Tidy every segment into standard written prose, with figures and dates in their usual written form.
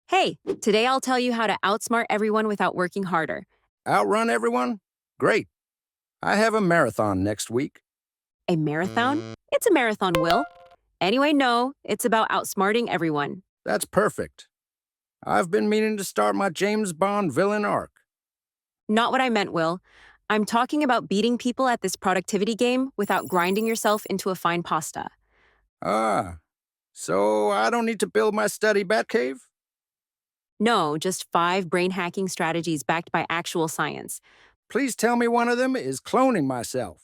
Hey, today I'll tell you how to outsmart everyone without working harder. Outrun everyone? Great. I have a marathon next week. A marathon? It's a marathon, Will. Anyway, no, it's about outsmarting everyone. That's perfect. I've been meaning to start my James Bond villain arc. Not what I meant, Will. I'm talking about beating people at this productivity game without grinding yourself into a fine pasta. Ah, so I don't need to build my study Batcave? No, just 5 brain hacking strategies backed by actual science. Please tell me one of them is cloning myself.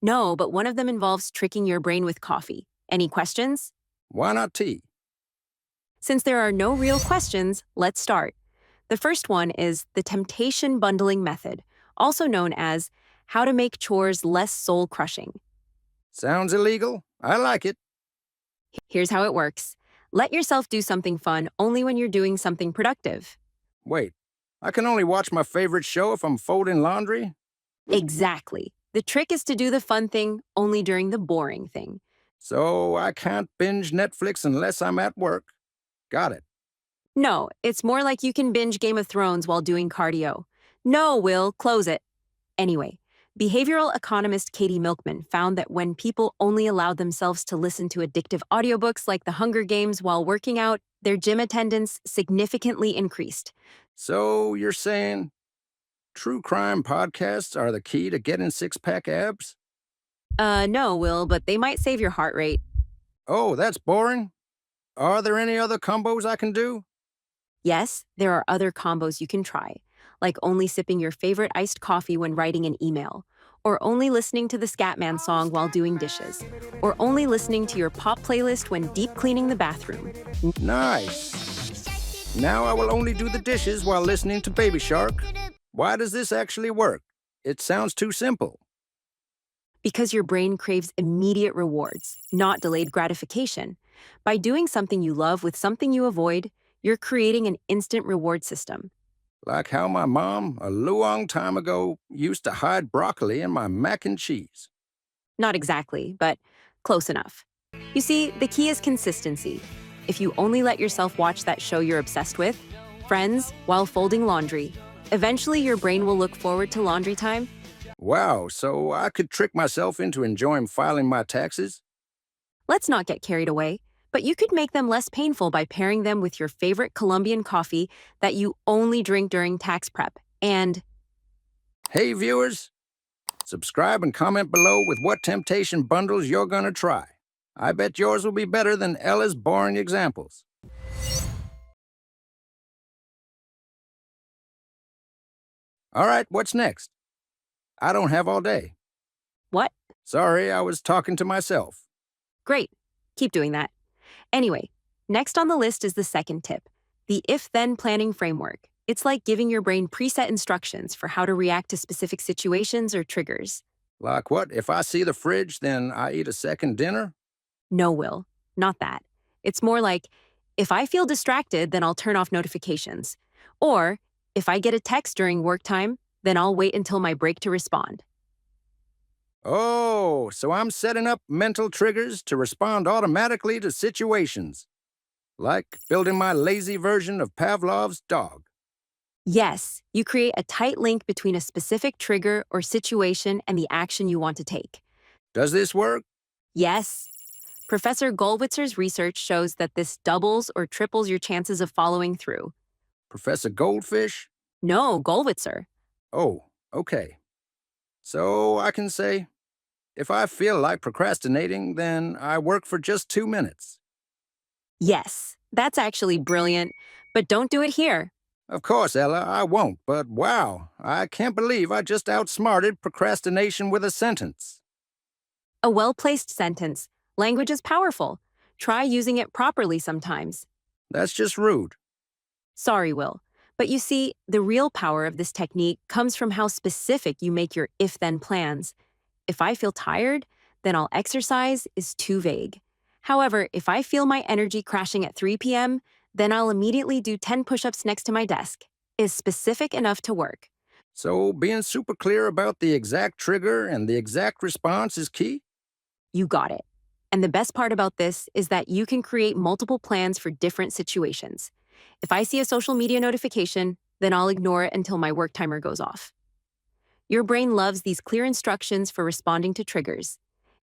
No, but one of them involves tricking your brain with coffee. Any questions? Why not tea? Since there are no real questions, let's start. The first one is the temptation bundling method, also known as how to make chores less soul-crushing. Sounds illegal. I like it. Here's how it works. Let yourself do something fun only when you're doing something productive. Wait, I can only watch my favorite show if I'm folding laundry? Exactly. The trick is to do the fun thing only during the boring thing. So I can't binge Netflix unless I'm at work. Got it. No, it's more like you can binge Game of Thrones while doing cardio. No, Will, close it. Anyway, behavioral economist Katie Milkman found that when people only allowed themselves to listen to addictive audiobooks like The Hunger Games while working out, their gym attendance significantly increased. So you're saying true crime podcasts are the key to getting six-pack abs? No, Will, but they might save your heart rate. Oh, that's boring. Are there any other combos I can do? Yes, there are other combos you can try, like only sipping your favorite iced coffee when writing an email, or only listening to the Scatman song while doing dishes, or only listening to your pop playlist when deep cleaning the bathroom. Nice. Now I will only do the dishes while listening to Baby Shark. Why does this actually work? It sounds too simple. Because your brain craves immediate rewards, not delayed gratification. By doing something you love with something you avoid, you're creating an instant reward system. Like how my mom, a long time ago, used to hide broccoli in my mac and cheese. Not exactly, but close enough. You see, the key is consistency. If you only let yourself watch that show you're obsessed with, Friends, while folding laundry, eventually your brain will look forward to laundry time. Wow, so I could trick myself into enjoying filing my taxes? Let's not get carried away, but you could make them less painful by pairing them with your favorite Colombian coffee that you only drink during tax prep. And Hey, viewers, subscribe and comment below with what temptation bundles you're gonna try. I bet yours will be better than Ella's boring examples. All right, what's next? I don't have all day. what? Sorry, I was talking to myself. Great. Keep doing that. Anyway, next on the list is the second tip, the if-then planning framework. It's like giving your brain preset instructions for how to react to specific situations or triggers. Like what? If I see the fridge, then I eat a second dinner? No, Will, not that. It's more like, if I feel distracted, then I'll turn off notifications. Or, if I get a text during work time, then I'll wait until my break to respond. Oh, so I'm setting up mental triggers to respond automatically to situations. Like building my lazy version of Pavlov's dog. Yes, you create a tight link between a specific trigger or situation and the action you want to take. Does this work? Yes. Professor Goldwitzer's research shows that this doubles or triples your chances of following through. Professor Goldfish? No, Goldwitzer. Oh, okay. So I can say, if I feel like procrastinating, then I work for just 2 minutes. Yes, that's actually brilliant, but don't do it here. Of course, Ella, I won't, but wow, I can't believe I just outsmarted procrastination with a sentence. A well-placed sentence. Language is powerful. Try using it properly sometimes. That's just rude. Sorry, Will. But you see, the real power of this technique comes from how specific you make your if-then plans. If I feel tired, then I'll exercise is too vague. However, if I feel my energy crashing at 3 p.m., then I'll immediately do 10 push-ups next to my desk. Is specific enough to work. So being super clear about the exact trigger and the exact response is key? You got it. And the best part about this is that you can create multiple plans for different situations. If I see a social media notification, then I'll ignore it until my work timer goes off. Your brain loves these clear instructions for responding to triggers.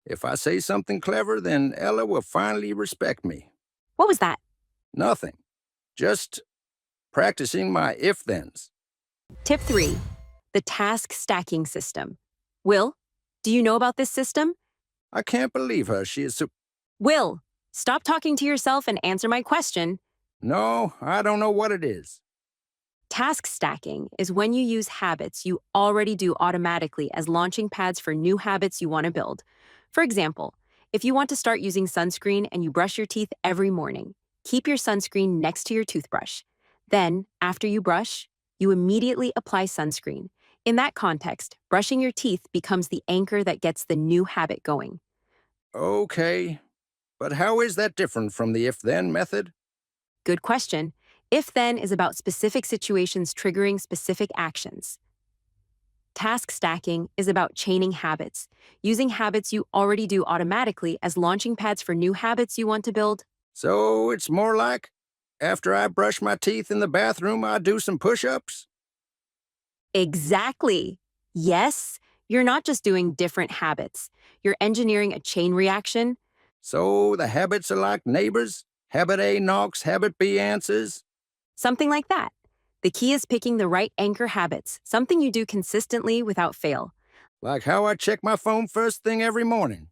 If I say something clever, then Ella will finally respect me. What was that? Nothing. Just practicing my if-thens. Tip 3, the task stacking system. Will, do you know about this system? I can't believe her. She is so... Will, stop talking to yourself and answer my question. No, I don't know what it is. Task stacking is when you use habits you already do automatically as launching pads for new habits you want to build. For example, if you want to start using sunscreen and you brush your teeth every morning, keep your sunscreen next to your toothbrush. Then, after you brush, you immediately apply sunscreen. In that context, brushing your teeth becomes the anchor that gets the new habit going. Okay, but how is that different from the if-then method? Good question. If then is about specific situations triggering specific actions. Task stacking is about chaining habits, using habits you already do automatically as launching pads for new habits you want to build. So it's more like, after I brush my teeth in the bathroom, I do some push-ups? Exactly. Yes, you're not just doing different habits. You're engineering a chain reaction. So the habits are like neighbors? Habit A knocks, habit B answers? Something like that. The key is picking the right anchor habits, something you do consistently without fail. Like how I check my phone first thing every morning.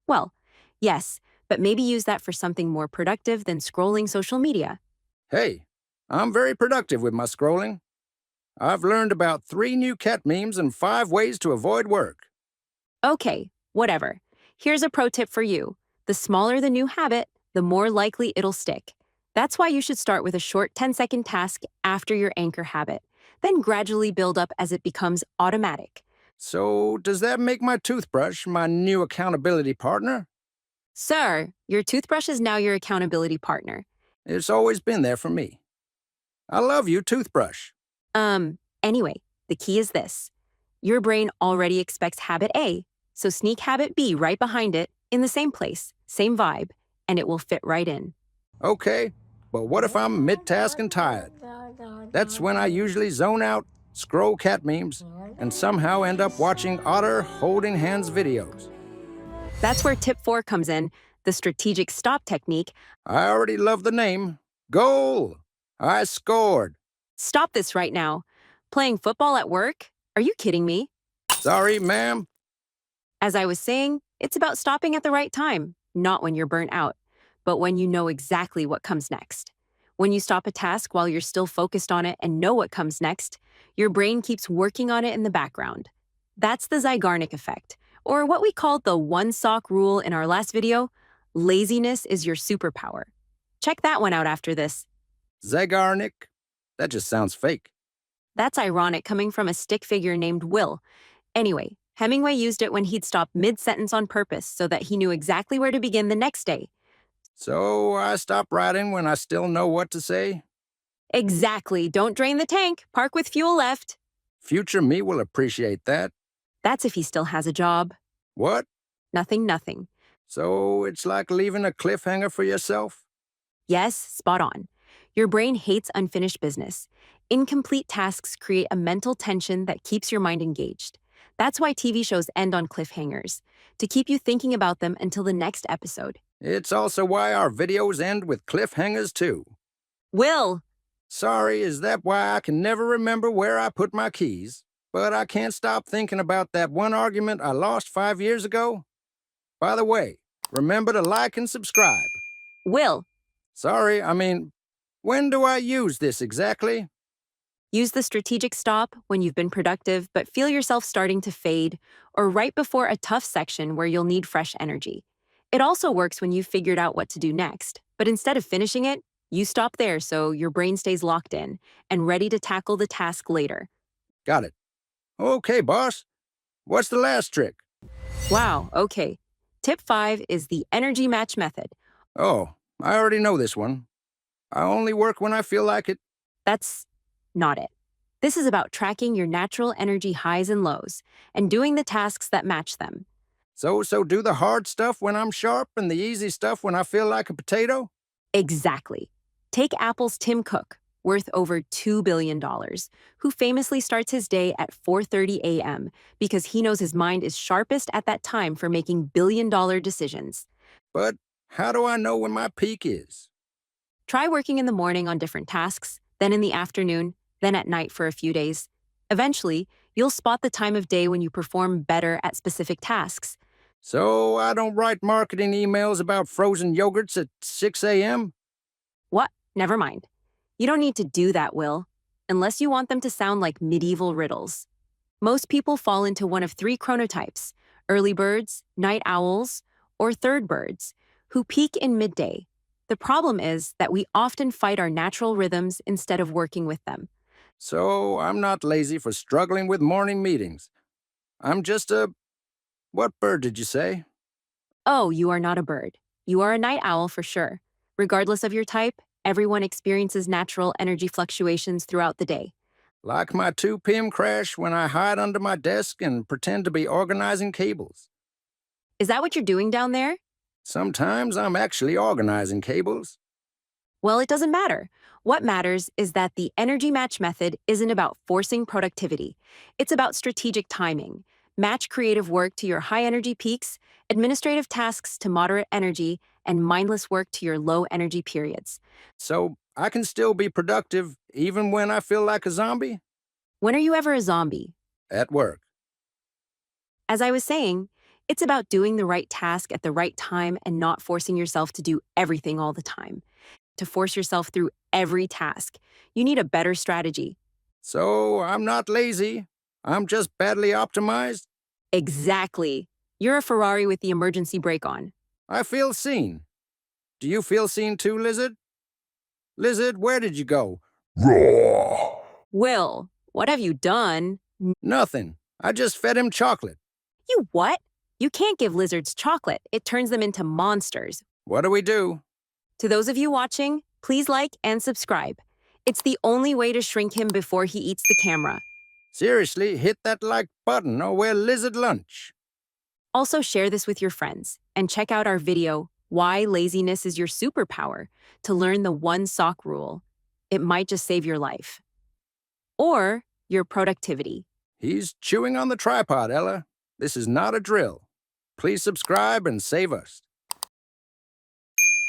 Well, yes, but maybe use that for something more productive than scrolling social media. Hey, I'm very productive with my scrolling. I've learned about 3 new cat memes and 5 ways to avoid work. Okay, whatever. Here's a pro tip for you. The smaller the new habit, the more likely it'll stick. That's why you should start with a short 10-second task after your anchor habit, then gradually build up as it becomes automatic. So, does that make my toothbrush my new accountability partner? Sir, your toothbrush is now your accountability partner. It's always been there for me. I love you, toothbrush. Anyway, the key is this. Your brain already expects habit A, so sneak habit B right behind it in the same place, same vibe, and it will fit right in. Okay, but what if I'm mid-task and tired? That's when I usually zone out, scroll cat memes, and somehow end up watching otter holding hands videos. That's where tip 4 comes in, the strategic stop technique. I already love the name. Goal! I scored. Stop this right now. Playing football at work? Are you kidding me? Sorry, ma'am. As I was saying, it's about stopping at the right time, not when you're burnt out, but when you know exactly what comes next. When you stop a task while you're still focused on it and know what comes next, your brain keeps working on it in the background. That's the Zygarnik effect, or what we called the one sock rule in our last video. Laziness is your superpower. Check that one out after this. Zygarnik? That just sounds fake. That's ironic coming from a stick figure named Will. Anyway, Hemingway used it when he'd stop mid-sentence on purpose so that he knew exactly where to begin the next day. So I stop writing when I still know what to say? Exactly. Don't drain the tank. Park with fuel left. Future me will appreciate that. That's if he still has a job. What? Nothing, nothing. So it's like leaving a cliffhanger for yourself? Yes, spot on. Your brain hates unfinished business. Incomplete tasks create a mental tension that keeps your mind engaged. That's why TV shows end on cliffhangers, to keep you thinking about them until the next episode. It's also why our videos end with cliffhangers too. Will! Sorry, is that why I can never remember where I put my keys? But I can't stop thinking about that one argument I lost 5 years ago. By the way, remember to like and subscribe. Will! Sorry, when do I use this exactly? Use the strategic stop when you've been productive but feel yourself starting to fade, or right before a tough section where you'll need fresh energy. It also works when you've figured out what to do next, but instead of finishing it, you stop there so your brain stays locked in and ready to tackle the task later. Got it. Okay, boss. What's the last trick? Wow, okay. Tip 5 is the energy match method. Oh, I already know this one. I only work when I feel like it. That's not it. This is about tracking your natural energy highs and lows and doing the tasks that match them. So do the hard stuff when I'm sharp and the easy stuff when I feel like a potato? Exactly. Take Apple's Tim Cook, worth over $2 billion, who famously starts his day at 4:30 a.m. because he knows his mind is sharpest at that time for making billion-dollar decisions. But how do I know when my peak is? Try working in the morning on different tasks, then in the afternoon, then at night for a few days. Eventually, you'll spot the time of day when you perform better at specific tasks. So I don't write marketing emails about frozen yogurts at 6 a.m.? What? Never mind. You don't need to do that, Will, unless you want them to sound like medieval riddles. Most people fall into one of three chronotypes: early birds, night owls, or third birds, who peak in midday. The problem is that we often fight our natural rhythms instead of working with them. So I'm not lazy for struggling with morning meetings. I'm just a. What bird did you say? Oh, you are not a bird. You are a night owl for sure. Regardless of your type, everyone experiences natural energy fluctuations throughout the day. Like my 2 p.m. crash when I hide under my desk and pretend to be organizing cables. Is that what you're doing down there? Sometimes I'm actually organizing cables. Well, it doesn't matter. What matters is that the energy match method isn't about forcing productivity. It's about strategic timing. Match creative work to your high energy peaks, administrative tasks to moderate energy, and mindless work to your low energy periods. So I can still be productive even when I feel like a zombie? When are you ever a zombie? At work. As I was saying, it's about doing the right task at the right time and not forcing yourself to do everything all the time. To force yourself through every task, you need a better strategy. So I'm not lazy. I'm just badly optimized. Exactly. You're a Ferrari with the emergency brake on. I feel seen. Do you feel seen too, Lizard? Lizard, where did you go? Raw. Will, what have you done? Nothing. I just fed him chocolate. You what? You can't give lizards chocolate. It turns them into monsters. What do we do? To those of you watching, please like and subscribe. It's the only way to shrink him before he eats the camera. Seriously, hit that like button or we're lizard lunch. Also, share this with your friends and check out our video, Why Laziness is Your Superpower, to learn the one sock rule. It might just save your life. Or your productivity. He's chewing on the tripod, Ella. This is not a drill. Please subscribe and save us.